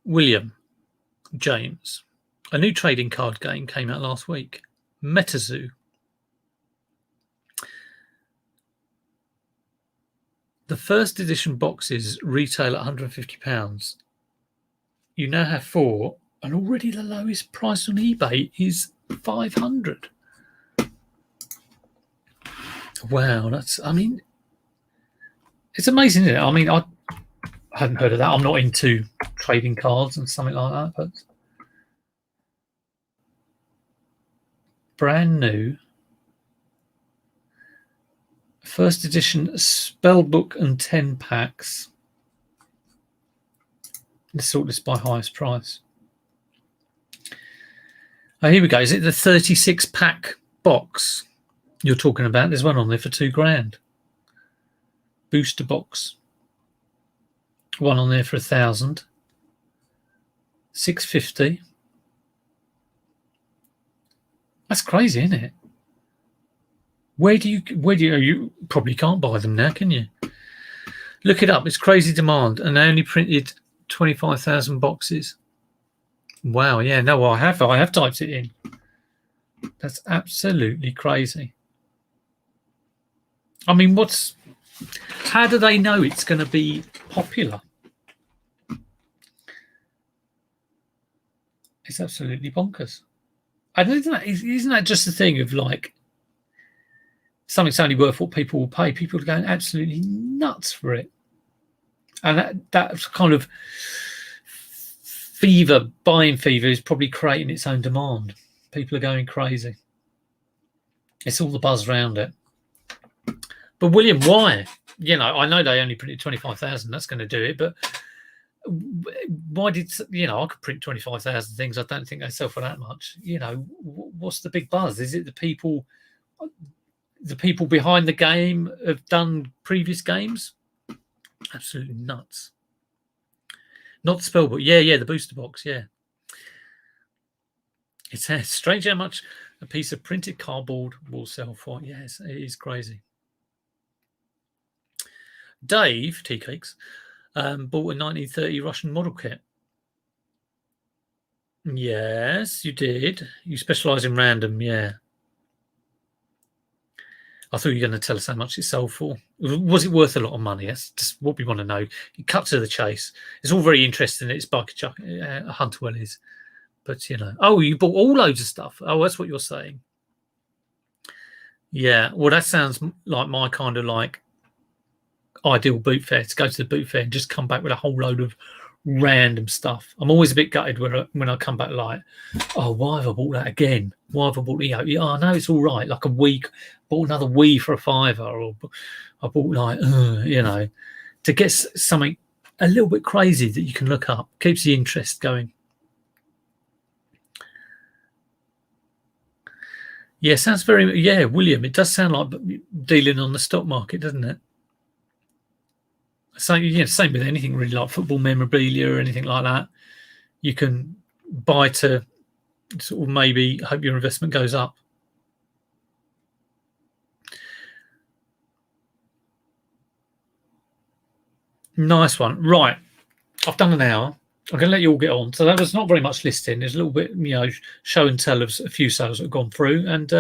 William James, a new trading card game came out last week, MetaZoo. The first edition boxes retail at £150. You now have 4, and already the lowest price on eBay is £500. Wow, it's amazing, isn't it? I mean, I hadn't heard of that. I'm not into trading cards and something like that, but brand new first edition spellbook and 10 packs. Let's sort this by highest price. Oh, here we go. Is it the 36 pack box you're talking about? There's one on there for £2,000. Booster box. One on there for £1,000. £650. That's crazy, isn't it? Where do you probably can't buy them now, can you? Look it up. It's crazy demand, and they only printed 25,000 boxes. Wow, yeah, no, I have typed it in. That's absolutely crazy. I mean, how do they know it's going to be popular? It's absolutely bonkers. And isn't that just the thing of like something's only worth what people will pay? People are going absolutely nuts for it. And that kind of buying fever is probably creating its own demand. People are going crazy. It's all the buzz around it. But William, why? You know, I know they only printed 25,000. That's going to do it. But why did, I could print 25,000 things. I don't think they sell for that much. You know, what's the big buzz? Is it the people behind the game have done previous games? Absolutely nuts. Not the spellbook. Yeah, the booster box. Yeah. It's strange how much a piece of printed cardboard will sell for. Yes, it is crazy. Dave, Tea Cakes, bought a 1930 Russian model kit. Yes, you did. You specialise in random, yeah. I thought you were going to tell us how much it sold for. Was it worth a lot of money? That's just what we want to know. You cut to the chase. It's all very interesting. It's Barker Hunterwell is. But oh, you bought all loads of stuff. Oh, that's what you're saying. Yeah, well, that sounds like my kind of like ideal boot fair, to go to the boot fair and just come back with a whole load of random stuff. I'm always a bit gutted when I come back like, oh, why have I bought that again? Why have I bought I know it's all right. Like a week, bought another Wii for $5, or I bought like, to get something a little bit crazy that you can look up. Keeps the interest going. Yeah, sounds very, William, it does sound like dealing on the stock market, doesn't it? So, same with anything really, like football memorabilia or anything like that. You can buy to sort of maybe hope your investment goes up. Nice one. Right. I've done an hour. I'm going to let you all get on. So that was not very much listing. There's a little bit, show and tell of a few sales that have gone through, and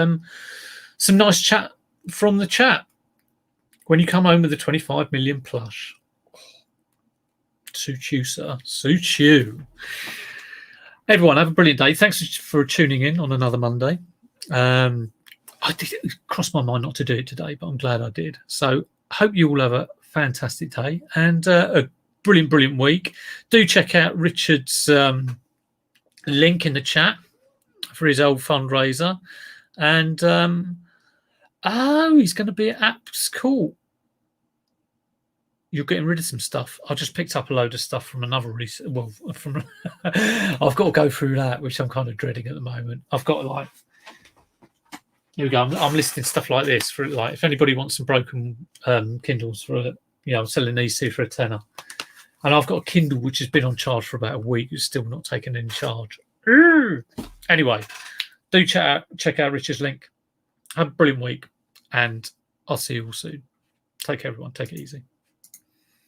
some nice chat from the chat. When you come home with the 25 million plush. Suits you, sir. Suits you. Everyone, have a brilliant day. Thanks for tuning in on another Monday. It crossed my mind not to do it today, but I'm glad I did. So hope you all have a fantastic day and a brilliant week. Do check out Richard's link in the chat for his old fundraiser. And he's going to be at Apps Cool. You're getting rid of some stuff. I just picked up a load of stuff from another from I've got to go through that, which I'm kind of dreading at the moment. I've got here we go. I'm listing stuff like this for like if anybody wants some broken Kindles for I'm selling these two for a tenner. And I've got a Kindle which has been on charge for about a week. It's still not taken any charge. Anyway, do check out Richard's link. Have a brilliant week, and I'll see you all soon. Take care, everyone. Take it easy.